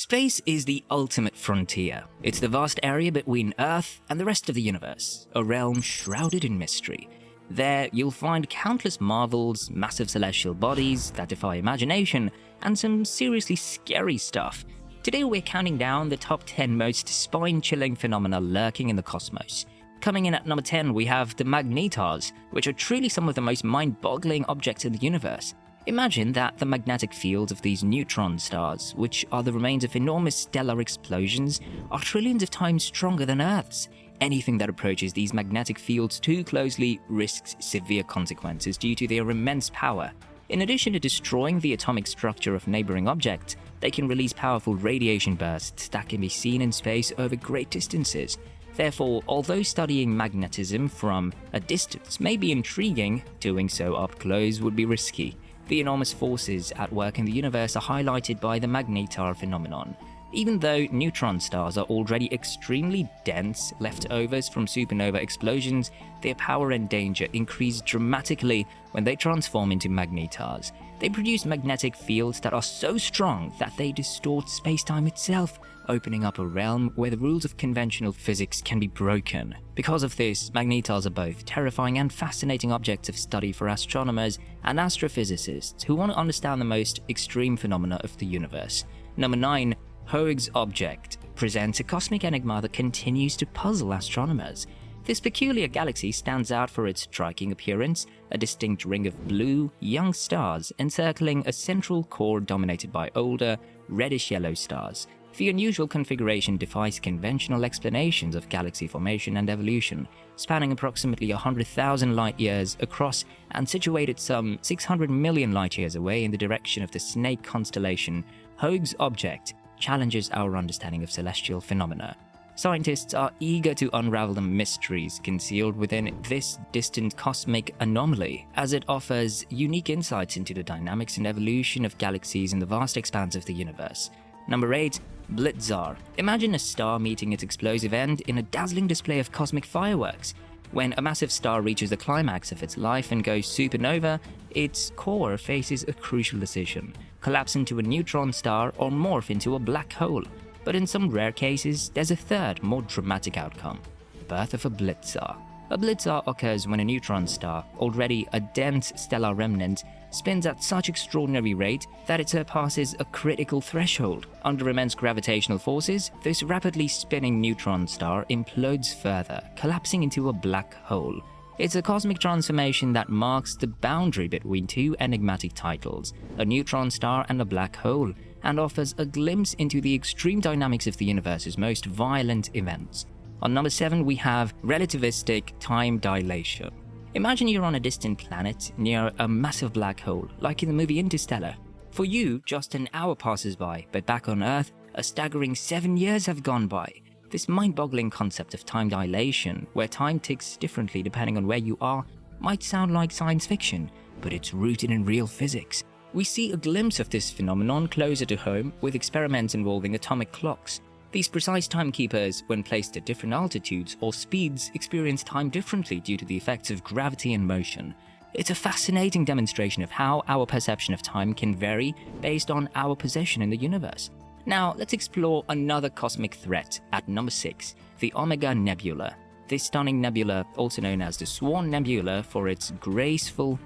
Space is the ultimate frontier. It's the vast area between Earth and the rest of the universe, a realm shrouded in mystery. There, you'll find countless marvels, massive celestial bodies that defy imagination, and some seriously scary stuff. Today we're counting down the top 10 most spine-chilling phenomena lurking in the cosmos. Coming in at number 10, we have the Magnetars, which are truly some of the most mind-boggling objects in the universe. Imagine that the magnetic fields of these neutron stars, which are the remains of enormous stellar explosions, are trillions of times stronger than Earth's. Anything that approaches these magnetic fields too closely risks severe consequences due to their immense power. In addition to destroying the atomic structure of neighboring objects, they can release powerful radiation bursts that can be seen in space over great distances. Therefore, although studying magnetism from a distance may be intriguing, doing so up close would be risky. The enormous forces at work in the universe are highlighted by the magnetar phenomenon. Even though neutron stars are already extremely dense leftovers from supernova explosions, their power and danger increase dramatically when they transform into magnetars. They produce magnetic fields that are so strong that they distort space-time itself, opening up a realm where the rules of conventional physics can be broken. Because of this, magnetars are both terrifying and fascinating objects of study for astronomers and astrophysicists who want to understand the most extreme phenomena of the universe. Number 9. Hoag's object presents a cosmic enigma that continues to puzzle astronomers. This peculiar galaxy stands out for its striking appearance, a distinct ring of blue, young stars encircling a central core dominated by older, reddish-yellow stars. The unusual configuration defies conventional explanations of galaxy formation and evolution, spanning approximately 100,000 light-years across and situated some 600 million light-years away in the direction of the Snake constellation. Hoag's object challenges our understanding of celestial phenomena. Scientists are eager to unravel the mysteries concealed within this distant cosmic anomaly, as it offers unique insights into the dynamics and evolution of galaxies in the vast expanse of the universe. Number 8. Blitzar. Imagine a star meeting its explosive end in a dazzling display of cosmic fireworks. When a massive star reaches the climax of its life and goes supernova, its core faces a crucial decision: collapse into a neutron star or morph into a black hole. But in some rare cases, there's a third, more dramatic outcome: the birth of a Blitzar. A Blitzar occurs when a neutron star, already a dense stellar remnant, spins at such extraordinary rate that it surpasses a critical threshold. Under immense gravitational forces, this rapidly spinning neutron star implodes further, collapsing into a black hole. It's a cosmic transformation that marks the boundary between two enigmatic titles, a neutron star and a black hole, and offers a glimpse into the extreme dynamics of the universe's most violent events. On number 7, we have relativistic time dilation. Imagine you're on a distant planet near a massive black hole, like in the movie Interstellar. For you, just an hour passes by, but back on Earth, a staggering 7 years have gone by. This mind-boggling concept of time dilation, where time ticks differently depending on where you are, might sound like science fiction, but it's rooted in real physics. We see a glimpse of this phenomenon closer to home with experiments involving atomic clocks. These precise timekeepers, when placed at different altitudes or speeds, experience time differently due to the effects of gravity and motion. It's a fascinating demonstration of how our perception of time can vary based on our position in the universe. Now, let's explore another cosmic threat at number 6, the Omega Nebula. This stunning nebula, also known as the Swan Nebula for its graceful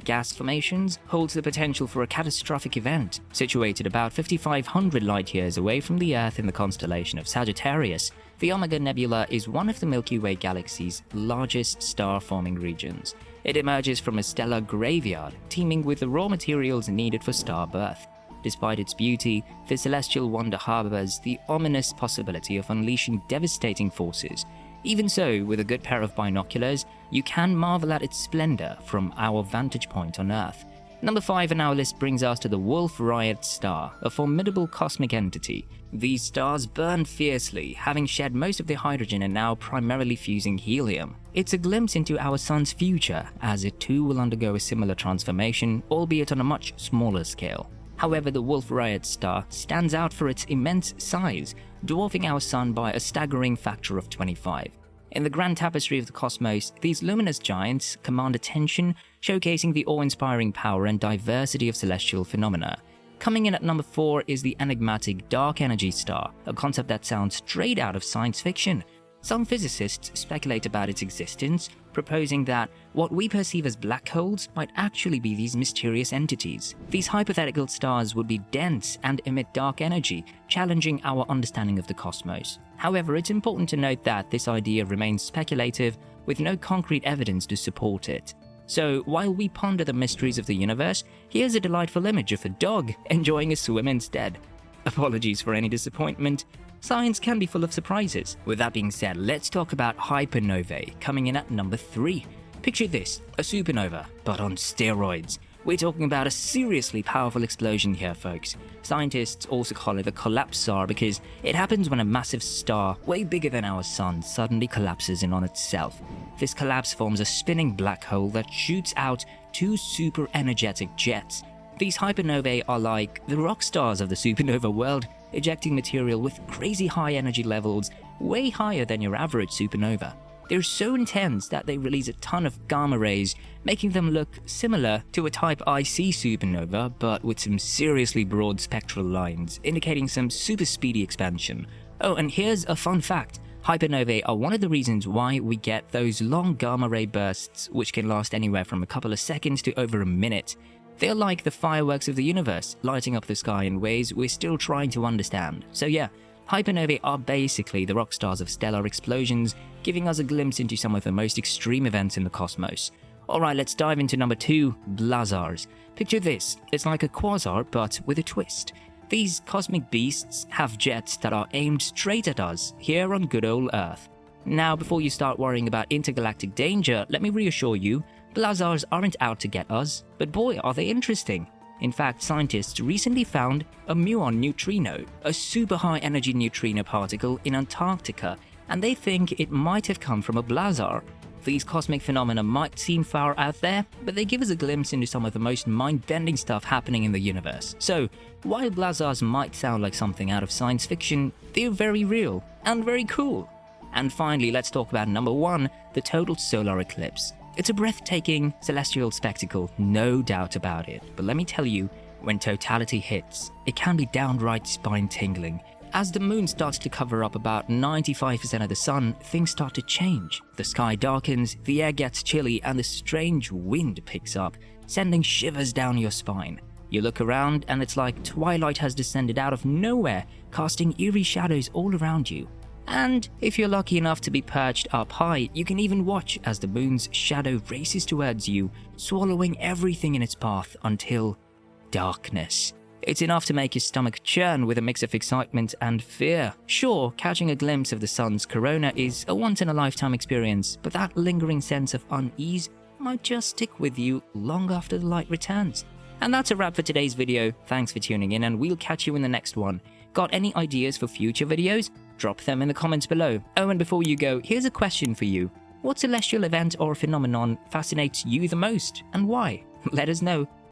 gas formations, holds the potential for a catastrophic event. Situated about 5,500 light-years away from the Earth in the constellation of Sagittarius, the Omega Nebula is one of the Milky Way galaxy's largest star-forming regions. It emerges from a stellar graveyard, teeming with the raw materials needed for star birth. Despite its beauty, the celestial wonder harbors the ominous possibility of unleashing devastating forces. Even so, with a good pair of binoculars, you can marvel at its splendor from our vantage point on Earth. Number 5 on our list brings us to the Wolf-Rayet star, a formidable cosmic entity. These stars burn fiercely, having shed most of their hydrogen and now primarily fusing helium. It's a glimpse into our sun's future, as it too will undergo a similar transformation, albeit on a much smaller scale. However, the Wolf-Rayet star stands out for its immense size, dwarfing our sun by a staggering factor of 25. In the grand tapestry of the cosmos, these luminous giants command attention, showcasing the awe-inspiring power and diversity of celestial phenomena. Coming in at number 4 is the enigmatic dark energy star, a concept that sounds straight out of science fiction. Some physicists speculate about its existence, proposing that what we perceive as black holes might actually be these mysterious entities. These hypothetical stars would be dense and emit dark energy, challenging our understanding of the cosmos. However, it's important to note that this idea remains speculative, with no concrete evidence to support it. So, while we ponder the mysteries of the universe, here's a delightful image of a dog enjoying a swim instead. Apologies for any disappointment. Science can be full of surprises. With that being said, let's talk about hypernovae, coming in at number 3. Picture this, a supernova, but on steroids. We're talking about a seriously powerful explosion here, folks. Scientists also call it a collapsar because it happens when a massive star, way bigger than our sun, suddenly collapses in on itself. This collapse forms a spinning black hole that shoots out 2 super energetic jets. These hypernovae are like the rock stars of the supernova world, ejecting material with crazy high energy levels, way higher than your average supernova. They're so intense that they release a ton of gamma rays, making them look similar to a type IC supernova, but with some seriously broad spectral lines, indicating some super speedy expansion. Oh, and here's a fun fact. Hypernovae are one of the reasons why we get those long gamma ray bursts, which can last anywhere from a couple of seconds to over a minute. They're like the fireworks of the universe, lighting up the sky in ways we're still trying to understand. So yeah, hypernovae are basically the rock stars of stellar explosions, giving us a glimpse into some of the most extreme events in the cosmos. Alright, let's dive into number 2, Blazars. Picture this, it's like a quasar but with a twist. These cosmic beasts have jets that are aimed straight at us, here on good old Earth. Now, before you start worrying about intergalactic danger, let me reassure you, Blazars aren't out to get us, but boy are they interesting. In fact, scientists recently found a muon neutrino, a super high energy neutrino particle in Antarctica, and they think it might have come from a blazar. These cosmic phenomena might seem far out there, but they give us a glimpse into some of the most mind-bending stuff happening in the universe. So, while blazars might sound like something out of science fiction, they're very real and very cool. And finally, let's talk about number 1, the total solar eclipse. It's a breathtaking celestial spectacle, no doubt about it. But let me tell you, when totality hits, it can be downright spine-tingling. As the moon starts to cover up about 95% of the sun, things start to change. The sky darkens, the air gets chilly, and the strange wind picks up, sending shivers down your spine. You look around, and it's like twilight has descended out of nowhere, casting eerie shadows all around you. And if you're lucky enough to be perched up high, you can even watch as the moon's shadow races towards you, swallowing everything in its path until darkness. It's enough to make your stomach churn with a mix of excitement and fear. Sure, catching a glimpse of the sun's corona is a once-in-a-lifetime experience, but that lingering sense of unease might just stick with you long after the light returns. And that's a wrap for today's video. Thanks for tuning in, and we'll catch you in the next one. Got any ideas for future videos? Drop them in the comments below. Oh, and before you go, here's a question for you. What celestial event or phenomenon fascinates you the most, and why? Let us know.